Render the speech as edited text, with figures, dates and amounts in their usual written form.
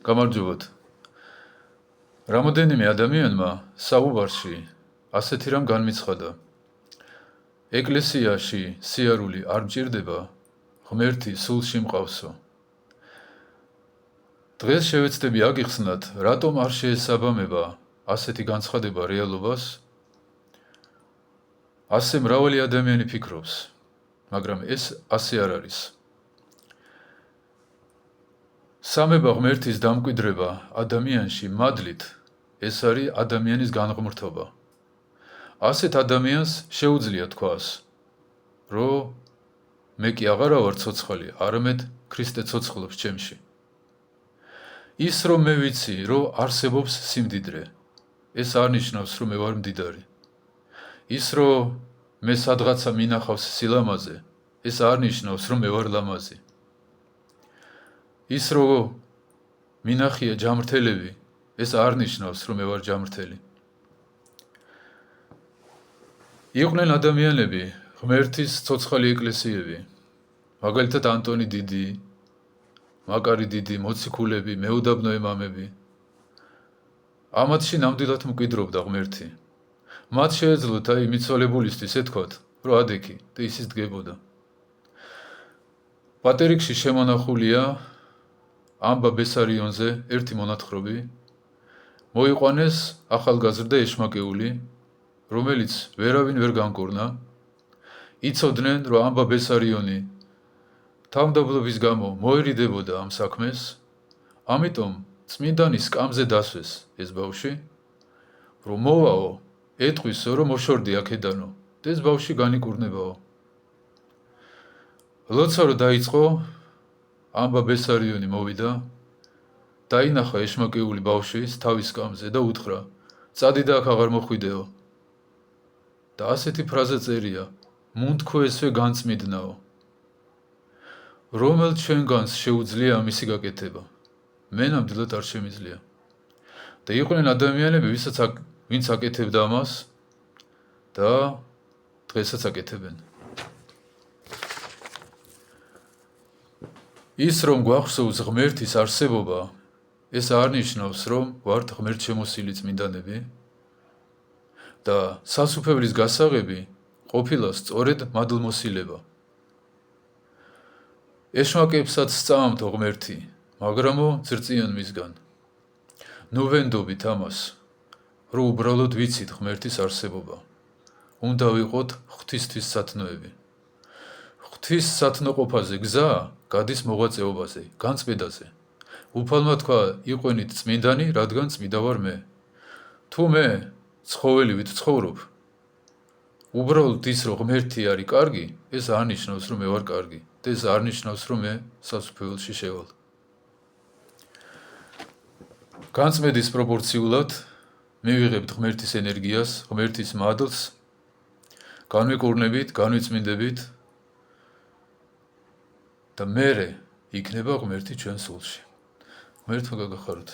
გამარჯობათ. რამოდენიმე ადამიანმა საუბარში ასეთი რამ განმიცხადა. ეკლესიაში სიარული არ მჭირდება, ღმერთი სულში მყავსო. დღეს შევეცდები აგიხსნათ, რატომ არ შეესაბამება ასეთი განცხადება რეალობას. ასე მრავალი ადამიანი ფიქრობს, მაგრამ ეს ასე არ არის. სამება ღმერთის დამკვიდრება ადამიანში მადლით, ეს არის ადამიანის განღმრთობა. ასეთ ადამიანს შეუძლია თქვას, რომ მე კი აღარა ვარ ცოცხალი, არამედ ქრისტე ცოცხლობს ჩემში. ის რომ მე ვიცი, რომ არსებობს სიმდიდრე, ეს არ ნიშნავს, რომ მე ვარ მდიდარი. ის რომ მე სადღაცა მინახავს სილამაზე, ეს არ ნიშნავს, რომ მე ვარ ლამაზი. ის რომ მინახია ჯამრთელები, ეს არ ნიშნავს, რომ მე ვარ ჯამრთელი. იყვნენ ადამიანები, ღმერთის ცოცხალი ეკლესიები, მაგალითად ანტონი დიდი, მაკარი დიდი, მოციქულები, მეუდაბნოე მამები. ამათში ნამდვილად მკვიდრობდა ღმერთი. მათ შეეძლოთ მიცვალებულისთვის ეთქვათ, რომ ადექი და ისიც დგებოდა. პატერიკში შემონახულია ამბა ბესარიონზე ერთი მონათხრობი, მოიყვანეს ახალგაზრდა ეშმაკეული, რომელიც ვერავინ ვერ განკურნა. იცოდნენ, რომ ამბა ბესარიონი თავმდაბლობის გამო მოერიდებოდა ამ საქმეს, ამიტომ წმინდანის სკამზე დასვეს ეს ბავშვი, რომ მოვაო, ეტყვისო, რომ მოშორდი აქედანო და ეს ბავშვი განიკურნებაო. როცა რომ დაიწყო, ამბა ბესარიონი მოვიდა, დაინახა ეშმაკეული ბავშვის თავის სკამზე და უთხრა, წადი და აქ აღარ მოხვიდეო. და ასეთი ფრაზა წერია, მუნ თქო ესვე განწმიდნაო. რომელ ჩვენგანს შეუძლია ამისი გაკეთება? მე ნამდვილად არ შემიძლია. და იყვნენ ადამიანები, ვინც აკეთებდა ამას და დღესაც აკეთებენ. ის რომ გვახსოვს ღმერთის არსებობა, ეს არ ნიშნავს, რომ ვართ ღმერთშემოსილი წმინდანები და სასუფევლის გასაღები ყოფილა სწორედ მადლმოსილება. ეშმაკებსაც სწამთ ღმერთი, მაგრამო ძრწიან მისგან. ნუ ვენდობით ამას, რომ უბრალოდ ვიცით ღმერთის არსებობა. უნდა ვიყოთ ღვთისთვის სათნოები. ღვთის სათნოყოფაზე გზა გადის მოღვაწეობაზე, განწმედაზე. უფალმა თქვა, იყვენით წმინდანი, რადგან წმიდა ვარ მე. თუ მე ცხოველივით ვცხოვრობ, უბრალოდ ის რომ ღმერთი არის კარგი, ეს არ ნიშნავს, რომ მე ვარ კარგი და ეს არ ნიშნავს, რომ მე სასუფეველში შევალ. განწმედის პროპორციულად მივიღებთ ღმერთის ენერგიას, ღმერთის მადლს, განვიკურნებით, განვიწმინდებით და მერე იქნება ღმერთი ჩვენ სულში. ღმერთმა გაგახაროთ.